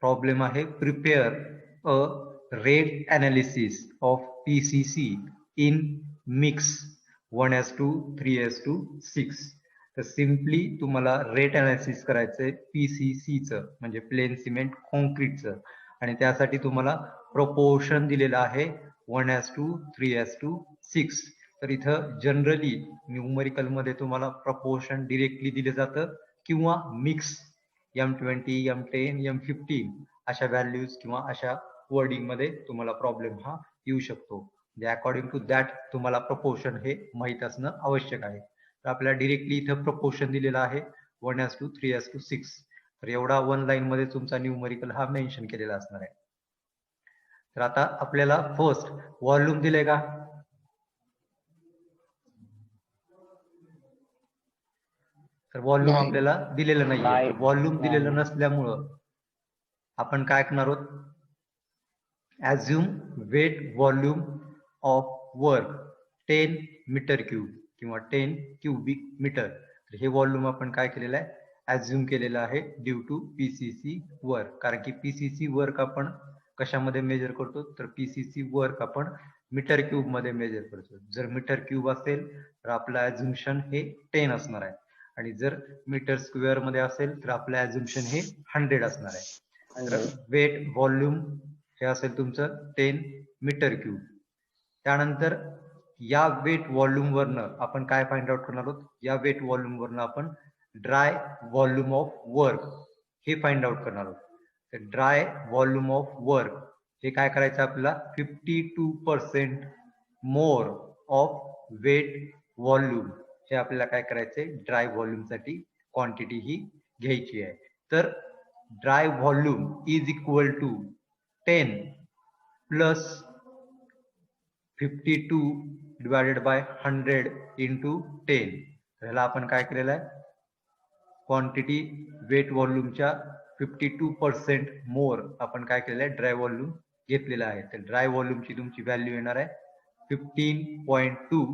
Problem आहे prepare a rate analysis of PCC in mix 1:3:6. तर simply तुम्हाला rate analysis करायचंय PCCचं म्हणजे प्लेन सिमेंट कॉन्क्रीटचं, आणि त्यासाठी तुम्हाला प्रपोर्शन दिलेलं आहे 1:3:6. तर इथं जनरली न्यूमरिकल मध्ये तुम्हाला प्रपोर्शन डिरेक्टली दिले जातं किंवा मिक्स M20, M10, M15 अशा व्हॅल्यूज किंवा अशा वर्डिंग मध्ये तुम्हाला प्रॉब्लेम हा येऊ शकतो. म्हणजे अकॉर्डिंग टू दॅट तुम्हाला प्रपोर्शन हे माहित असणं आवश्यक आहे. तर आपल्याला डिरेक्टली इथं प्रपोर्शन दिलेला आहे 1:3:6. तर एवढा वन लाईन मध्ये तुमचा न्यूमरिकल हा मेन्शन केलेला असणार आहे. तर आता आपल्याला फर्स्ट व्हॉल्यूम दिले का? तर व्हॉल्यूम आपल्याला दिलेलं नाहीये. व्हॉल्यूम दिलेलं नसल्यामुळं आपण काय करणार आहोत, assume wet volume of work 10 meter cube किंवा 10 क्युबिक मीटर. तर हे व्हॉल्यूम आपण काय केलेलं आहे, ऍझ्युम केलेलं आहे ड्यू टू PCC वर्क. कारण की PCC वर्क आपण कशामध्ये मेजर करतो, तर PCC वर्क आपण मीटर क्यूब मध्ये मेजर करतो. जर मीटर क्यूब असेल तर आपलं ऍझ्युम्शन हे 10 असणार आहे, आणि जर मीटर स्क्वेअर मध्ये असेल तर आपलं ऍझ्युम्शन हे 100 असणार आहे. तर वेट व्हॉल्यूम हे असेल तुमचं 10 मीटर क्यूब. त्यानंतर या वेट व्हॉल्यूम वरनं आपण काय फाइंड आउट करणार आहोत, या वेट व्हॉल्यूम वरनं आपण ड्राय व्हॉल्यूम ऑफ वर्क हे फाइंड आउट करणार आहोत. तर ड्राय व्हॉल्यूम ऑफ वर्क हे काय करायचं आपल्याला, 52% मोर ऑफ वेट व्हॉल्यूम हे आपल्याला काय करायचंय, ड्राय व्हॉल्यूम साठी क्वांटिटी ही घ्यायची आहे. तर dry volume is equal to 10 plus 52 divided by 100 into 10. तर ह्याला आपण काय केलेलं आहे, क्वांटिटी वेट व्हॉल्यूमच्या 52% मोर आपण काय केलेलं आहे, ड्राय व्हॉल्यूम घेतलेला आहे. तर ड्राय व्हॉल्यूमची तुमची व्हॅल्यू येणार आहे 15.2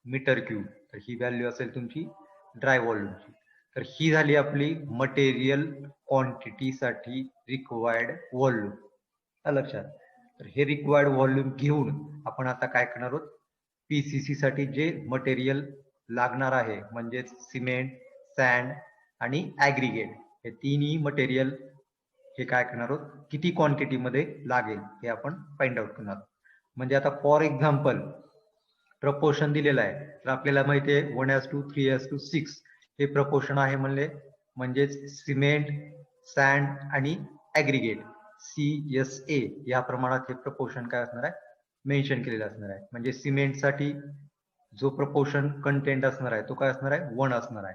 मीटर क्यूब. तर ही व्हॅल्यू असेल तुमची ड्राय व्हॉल्यूमची. तर ही झाली आपली मटेरियल क्वांटिटी साठी रिक्वायर्ड व्हॉल्यूम. लक्षात. तर हे रिक्वायर्ड व्हॉल्यूम घेऊन आपण आता काय करणार आहोत, PCC साठी जे मटेरियल लागणार आहे म्हणजेच सिमेंट, सॅन्ड आणि ऍग्रीगेट, हे तिन्ही मटेरियल हे काय करणार आहोत, किती क्वांटिटी मध्ये लागेल हे आपण फाइंड आउट करणार आहोत. म्हणजे आता फॉर एक्झाम्पल प्रपोर्शन दिलेलं आहे, तर आपल्याला माहिती आहे 1:3:6 हे प्रपोर्शन आहे म्हणजेच सिमेंट, सॅन्ड आणि ऍग्रीगेट CSA या प्रमाणात हे प्रपोर्शन काय असणार आहे, मेन्शन केलेलं असणार आहे. म्हणजे सिमेंट साठी जो प्रपोर्शन कंटेंट असणार आहे तो काय असणार आहे, 1 असणार आहे.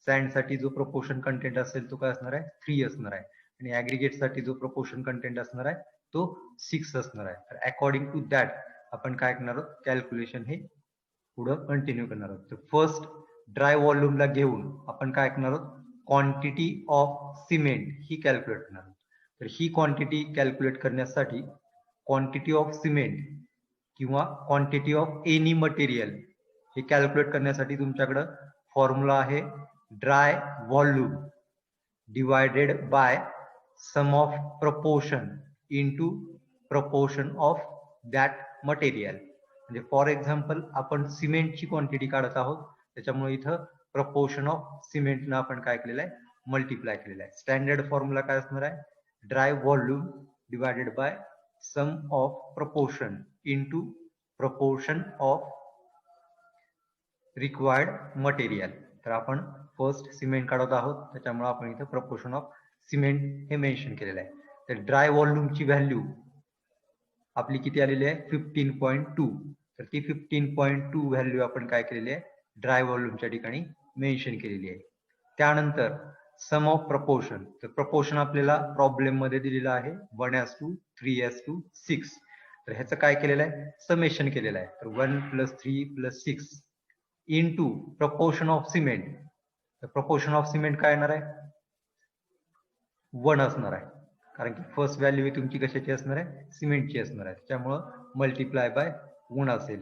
सॅन्ड साठी जो प्रपोर्शन कंटेंट असेल तो काय असणार आहे, 3 असणार आहे. आणि ऍग्रीगेट साठी जो प्रपोर्शन कंटेंट असणार आहे तो 6 असणार आहे. तर अकॉर्डिंग टू दॅट आपण काय करणार आहोत, कॅल्क्युलेशन हे पुढं कंटिन्यू करणार आहोत. तर फर्स्ट ड्राय व्हॉल्यूमला घेऊन आपण काय करणार आहोत, क्वांटिटी ऑफ सिमेंट ही कॅल्क्युलेट करणार आहोत. तर ही क्वांटिटी कॅल्क्युलेट करण्यासाठी क्वांटिटी ऑफ सिमेंट किंवा क्वांटिटी ऑफ एनी मटेरियल हे कॅल्क्युलेट करण्यासाठी तुमच्याकडे फॉर्म्युला आहे dry volume divided by sum of proportion into proportion of that material. म्हणजे फॉर एक्झाम्पल आपण सिमेंटची क्वांटिटी काढत आहोत, त्याच्यामुळे इथं प्रपोर्शन ऑफ सिमेंटनं आपण काय केलेलं आहे, मल्टिप्लाय केलेलं आहे. स्टँडर्ड फॉर्म्युला काय असणार आहे, dry volume divided by sum of proportion into proportion of required material. तर आपण फर्स्ट सिमेंट काढत आहोत, त्याच्यामुळे आपण इथे प्रपोर्शन ऑफ सिमेंट हे मेन्शन केलेलं आहे. तर ड्राय व्हॉल्यूमची व्हॅल्यू आपली किती आलेली आहे, 15.2. तर ती 15.2 व्हॅल्यू आपण काय केलेली आहे, ड्राय व्हॉल्यूमच्या ठिकाणी मेन्शन केलेली आहे. त्यानंतर सम ऑफ प्रपोर्शन, तर प्रपोर्शन आपल्याला प्रॉब्लेम मध्ये दिलेलं आहे 1:3:6. तर ह्याचं काय केलेलं आहे, समेशन केलेलं आहे. तर 1 + 3 + 6 इंटू प्रपोर्शन ऑफ सिमेंट. तर प्रपोर्शन ऑफ सिमेंट काय येणार आहे, 1 असणार आहे. कारण की फर्स्ट व्हॅल्यू ही तुमची कशाची असणार आहे, सिमेंटची असणार आहे. त्यामुळं मल्टिप्लाय बाय 1 असेल.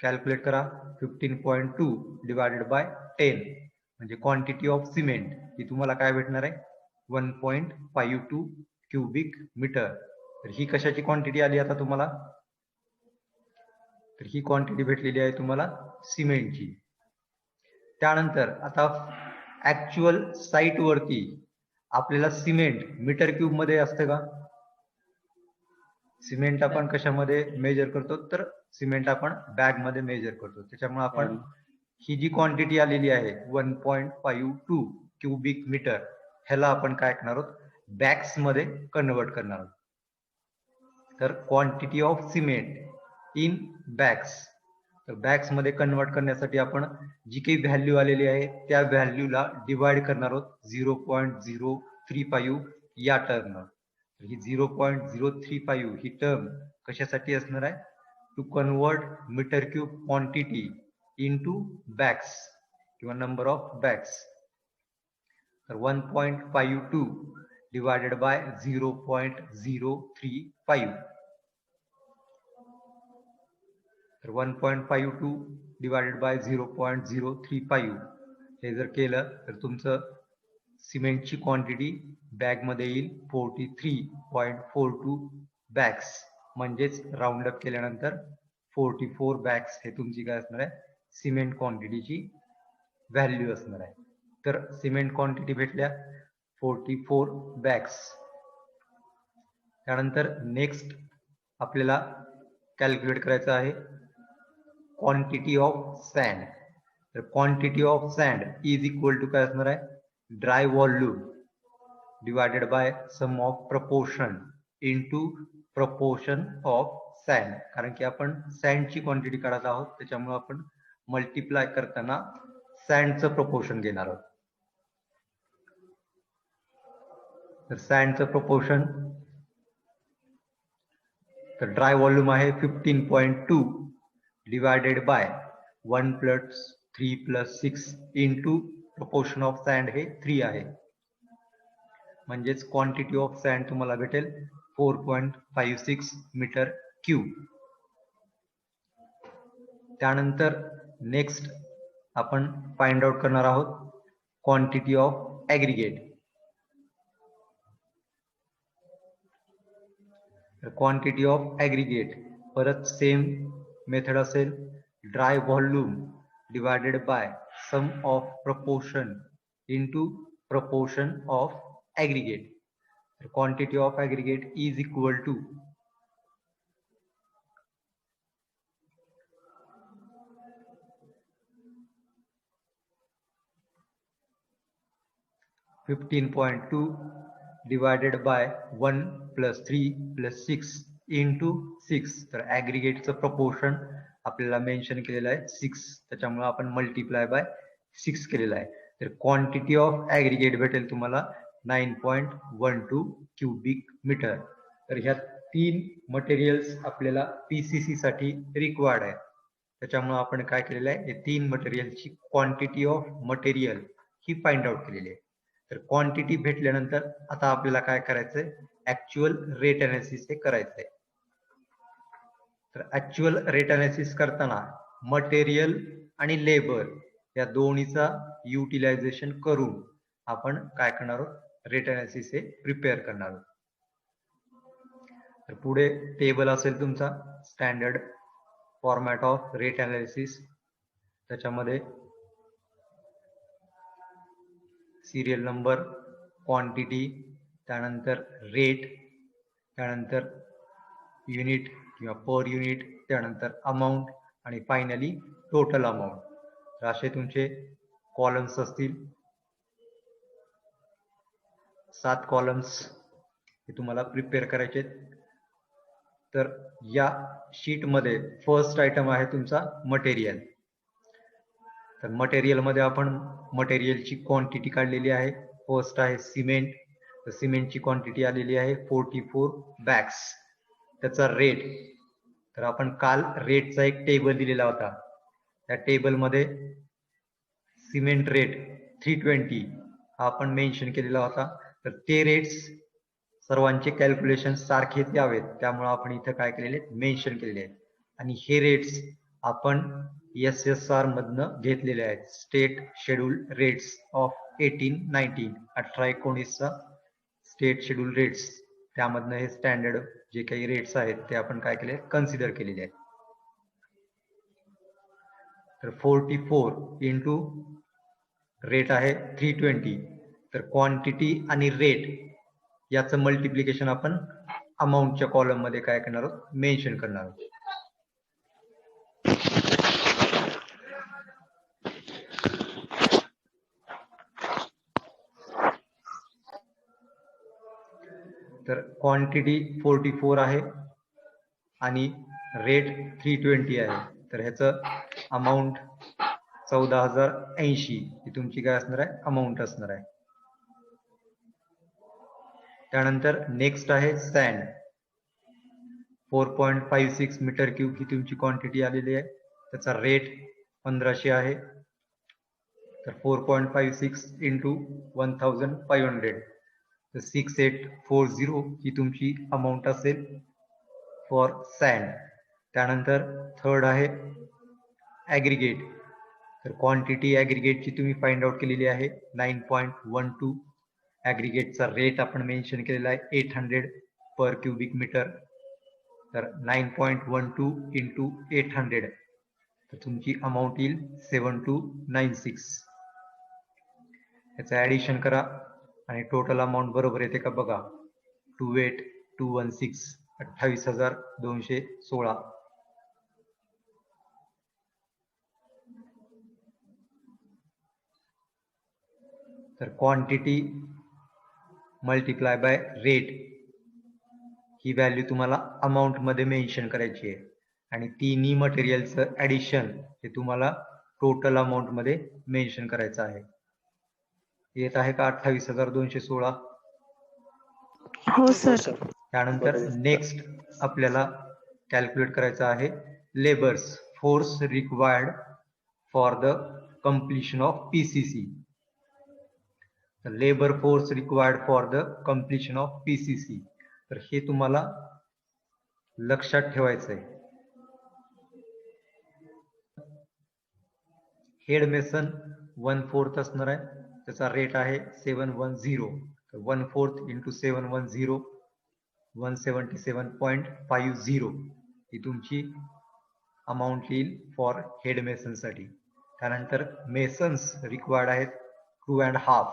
कॅल्क्युलेट करा, 15.2 डिवायडेड बाय 10 म्हणजे क्वांटिटी ऑफ सिमेंट ही तुम्हाला काय भेटणार आहे, 1.52 क्युबिक मीटर. तर ही कशाची क्वांटिटी आली आता तुम्हाला? तर ही क्वांटिटी भेटलेली आहे तुम्हाला सिमेंटची. त्यानंतर आता ऍक्च्युअल साईट वरती आपल्याला सिमेंट मीटर क्यूब मध्ये असतं का? सिमेंट आपण कशामध्ये मेजर करतो? तर सिमेंट आपण बॅग मध्ये मेजर करतो. त्याच्यामुळे आपण ही जी क्वांटिटी आलेली आहे 1.52 क्युबिक मीटर, ह्याला आपण काय करणार आहोत? बॅग्स मध्ये कन्वर्ट करणार आहोत. तर quantity of cement in bags, तर बॅग्स मध्ये कन्वर्ट करण्यासाठी आपण जी काही व्हॅल्यू आलेली आहे त्या व्हॅल्यूला डिवाइड करणार आहोत 0.035 या टर्म. ही 0.035 ही टर्म कशासाठी असणार आहे? To convert metre cube quantity into bags किंवा नंबर ऑफ बॅग्स. तर 1.52 डिवायडेड बाय 0.035. तर 1.52 डिवायडेड बाय 0.035 हे जर केलं तर तुमचं सिमेंटची क्वांटिटी बॅग मध्ये येईल 43.42 बॅग्स, म्हणजेच राऊंड अप केल्यानंतर 44 बॅग्स हे तुमची काय असणार आहे? सिमेंट क्वांटिटीची व्हॅल्यू असणार आहे. तर सिमेंट क्वांटिटी भेटल्या 44 बॅग्स. त्यानंतर नेक्स्ट आपल्याला कॅल्क्युलेट करायचं आहे क्वांटिटी ऑफ सँड. तर quantity of sand is equal to काय असणार आहे? Dry volume divided by sum of proportion into proportion of sand. कारण की आपण सँडची क्वांटिटी काढत आहोत, त्याच्यामुळे आपण मल्टिप्लाय करताना सँडचं प्रपोर्शन घेणार आहोत. तर सँडचं प्रपोर्शन, तर ड्राय व्हॉल्यूम आहे 15.2 divided by 1 + 3 + 6 into proportion of sand हे 3 आहे, म्हणजेच क्वांटिटी ऑफ सँड तुम्हाला भेटेल 4.56 मीटर क्यूब. त्यानंतर नेक्स्ट आपण फाइंड आउट करणार आहोत quantity of aggregate. Quantity of aggregate परत सेम मेथड असेल, dry volume divided by sum of proportion into proportion of aggregate. Quantity of aggregate is equal to 15.2 divided by 1 + 3 + 6 into 6. तर ऍग्रीगेटचं proportion आपल्याला mention केलेलं आहे 6, त्याच्यामुळे आपण मल्टिप्लाय बाय 6 केलेलं आहे. तर क्वांटिटी ऑफ ऍग्रीगेट भेटेल तुम्हाला 9.12 क्युबिक मीटर. तर ह्या 3 मटेरियल्स आपल्याला पीसीसी साठी रिक्वायर्ड आहे, त्याच्यामुळे आपण काय केलेलं आहे, हे 3 मटेरियलची quantity of material he find out केलेली आहे. तर क्वांटिटी भेटल्यानंतर आता आपल्याला काय करायचंय? ऍक्च्युअल रेट अनालिसिस हे करायचंय. तर ऍक्च्युअल रेट अनालिसिस करताना मटेरियल आणि लेबर या दोन्हीचा युटिलायझेशन करून आपण काय करणार आहोत? रेट अनालिसिस हे प्रिपेअर करणार आहोत. तर पुढे टेबल असेल तुमचा standard format of rate analysis, त्याच्यामध्ये सिरियल नंबर, क्वांटिटी, त्यानंतर रेट, त्यानंतर युनिट किंवा पर युनिट, त्यानंतर अमाऊंट आणि फायनली टोटल अमाऊंट. तर असे तुमचे कॉलम्स असतील, 7 कॉलम्स हे तुम्हाला प्रिपेअर करायचे. तर या शीट मध्ये फर्स्ट आयटम आहे तुमचा मटेरियल. तर मटेरियल मध्ये आपण मटेरियलची क्वांटिटी काढलेली आहे. फर्स्ट आहे सिमेंट, तर सिमेंटची क्वांटिटी आलेली आहे 44 बॅग्स. त्याचा रेट, तर आपण काल रेटचा एक टेबल दिलेला होता, त्या टेबल मध्ये सिमेंट रेट 320 हा आपण मेन्शन केलेला होता. तर ते रेट्स सर्वांचे कॅल्क्युलेशन सारखेच यावेत, त्यामुळे आपण इथं काय केलेले मेन्शन केलेले आहेत. आणि हे रेट्स आपण SSR मधनं घेतलेले आहेत, स्टेट शेड्यूल रेट्स ऑफ 1819 1819 चा स्टेट शेड्यूल रेट्स, त्यामधनं हे स्टँडर्ड जे काही रेट्स आहेत ते आपण काय केले कन्सिडर केलेले आहेत. तर 44 इंटू रेट आहे 320, तर क्वांटिटी आणि रेट याचं मल्टिप्लिकेशन आपण अमाऊंटच्या कॉलम मध्ये काय करणार आहोत, मेन्शन करणार आहोत. तर क्वांटिटी 44 आहे आणि रेट 320 आहे, तर ह्याचं अमाऊंट 14,080 ही तुमची काय असणार आहे, अमाऊंट असणार आहे. त्यानंतर नेक्स्ट आहे सँड, 4.56 मीटर क्यूब ही तुमची क्वांटिटी आलेली आहे, त्याचा रेट 1500 आहे. तर 4.56 इंटू 1500, तर 6840 ही तुमची अमाऊंट असेल फॉर सँड. त्यानंतर थर्ड आहे ॲग्रिगेट, तर क्वांटिटी ॲग्रिगेटची तुम्ही फाइंड आउट केलेली आहे 9.12. ॲग्रिगेटचा रेट आपण मेन्शन केलेला आहे 800 पर क्युबिक मीटर, तर 9.12 इंटू 800, तर तुमची अमाऊंट येईल 7296. याचं ॲडिशन करा आणि टोटल अमाऊंट बरोबर येते का बघा. 28216, 28,216. तर quantity multiply by rate he value तुम्हाला अमाऊंट मध्ये मेन्शन करायची आहे आणि तिन्ही मटेरियलचं ऍडिशन हे तुम्हाला टोटल अमाऊंट मध्ये मेन्शन करायचं आहे. येत आहे का 28,216? हो सर. त्यानंतर नेक्स्ट आपल्याला कॅल्क्युलेट करायचं आहे labours force required for the completion of PCC. Labour force required for the completion of PCC, तर हे तुम्हाला लक्षात ठेवायचं आहे. हेड मेसन 1/4 असणार आहे, त्याचा रेट आहे 710, तर 1/4 इंटू 710 177.50 ही तुमची अमाऊंट येईल फॉर हेड मेसन साठी. त्यानंतर मेसन्स रिक्वायर्ड आहेत 2.5,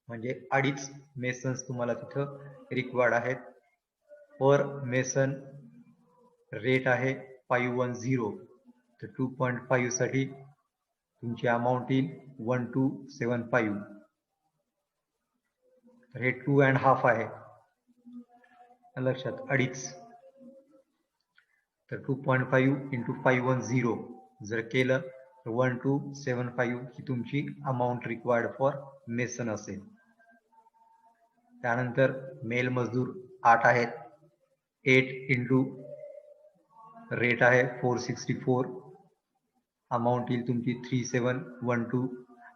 म्हणजे 2.5 मेसन्स तुम्हाला तिथं रिक्वायर्ड आहेत. पर मेसन रेट आहे 510, तर 2.5 साठी तुमची अमाऊंट येईल 1275, तर हे 2.5 आहे लक्षात 2.5, तर 2.5 इंटू 510 जर केलं तर 1275 ही तुमची अमाऊंट रिक्वायर्ड फॉर मेसन असेल. त्यानंतर मेल मजदूर 8 आहेत, 8 इंटू रेट आहे 464, अमाऊंट येईल तुमची 3712.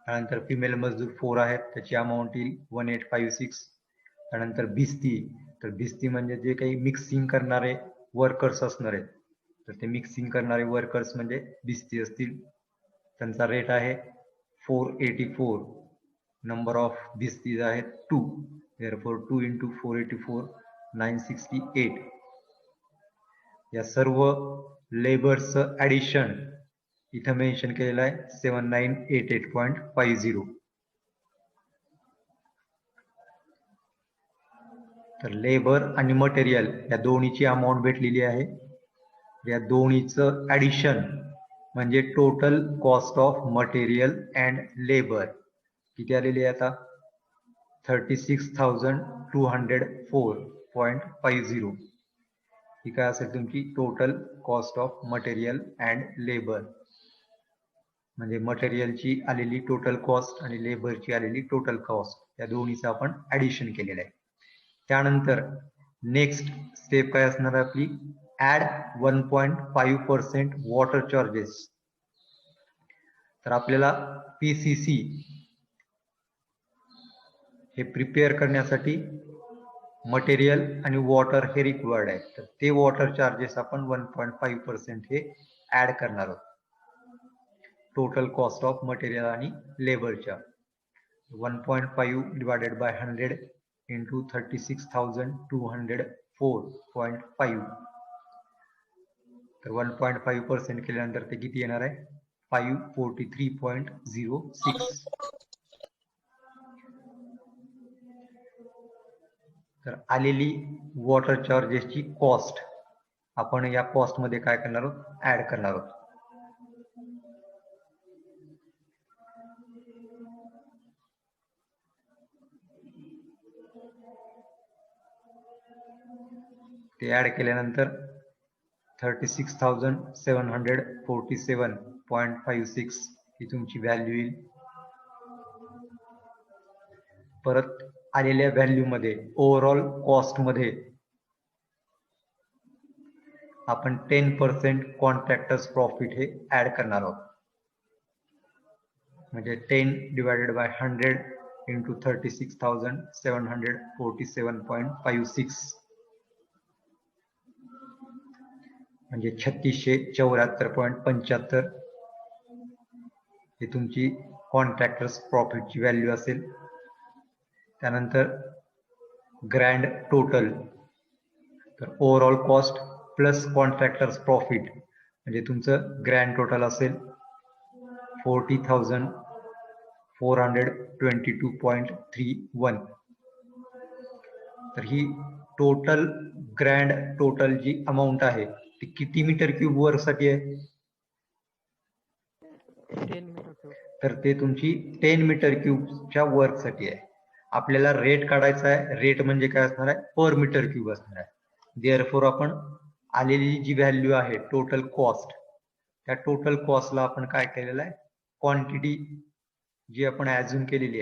त्यानंतर फिमेल मजदूर 4 आहेत, त्याची अमाऊंट येईल 1856. त्यानंतर भिस्ती, तर भिस्ती म्हणजे जे काही मिक्सिंग करणारे वर्कर्स असणार आहेत, तर ते मिक्सिंग करणारे वर्कर्स म्हणजे भिस्ती असतील, त्यांचा रेट आहे 484. नंबर ऑफ भिस्तीज आहेत 2, therefore 2 into 484 968. या सर्व लेबर्सचं ऍडिशन इथं मेन्शन केलेलं आहे 7988.50. तर लेबर आणि मटेरियल या दोन्हीची अमाऊंट भेटलेली आहे. या दोन्हीचं ऍडिशन म्हणजे total cost of material and labour किती आलेली आहे आता 36,204.50. ही काय असेल तुमची total cost of material and labour, म्हणजे मटेरियलची आलेली टोटल कॉस्ट आणि लेबरची आलेली टोटल कॉस्ट या दोन्हीचं आपण ऍडिशन केलेलं आहे. त्यानंतर नेक्स्ट स्टेप काय असणार आहे आपली, ऍड 1.5% वॉटर चार्जेस. तर आपल्याला पीसीसी हे प्रिपेअर करण्यासाठी मटेरियल आणि वॉटर हे रिक्वायर्ड आहे, तर ते वॉटर चार्जेस आपण 1.5% हे ऍड करणार आहोत टोटल कॉस्ट ऑफ मटेरियल आणि लेबरच्या. 1.5 डिवायडेड बाय 100 इंटू 36,204.5. तर 1.5% केल्यानंतर ते किती येणार आहे? 543.06. तर आलेली वॉटर चार्जेसची कॉस्ट आपण या कॉस्ट मध्ये काय करणार आहोत? ऍड करणार आहोत. ते ऍड केल्यानंतर 36,747.56 ही तुमची व्हॅल्यू येईल. परत आलेल्या व्हॅल्यू मध्ये ओव्हरऑल कॉस्ट मध्ये आपण 10% कॉन्ट्रॅक्टर्स प्रॉफिट हे ऍड करणार आहोत. म्हणजे 10 डिवायडेड बाय 100 इंटू 36,747.56 म्हणजे 3674.75 ही तुमची कॉन्ट्रॅक्टर्स प्रॉफिटची व्हॅल्यू असेल. त्यानंतर ग्रँड टोटल, तर overall cost plus contractors profit म्हणजे तुमचं ग्रँड टोटल असेल 40,422.31. तर ही टोटल ग्रँड टोटल जी अमाऊंट आहे ती किती मीटर क्यूब वर साठी आहे? 10 मीटर क्यूब. तर ते तुमची 10 मीटर क्यूबच्या वर्क साठी आहे. आपल्याला रेट काढायचा आहे. रेट म्हणजे काय असणार आहे? पर मीटर क्यूब असणार आहे. देअरफॉर आपण आलेली जी व्हॅल्यू आहे टोटल कॉस्ट, त्या टोटल कॉस्टला आपण काय केलेलं आहे? क्वांटिटी जी आपण ऍझ्युम केलेली आहे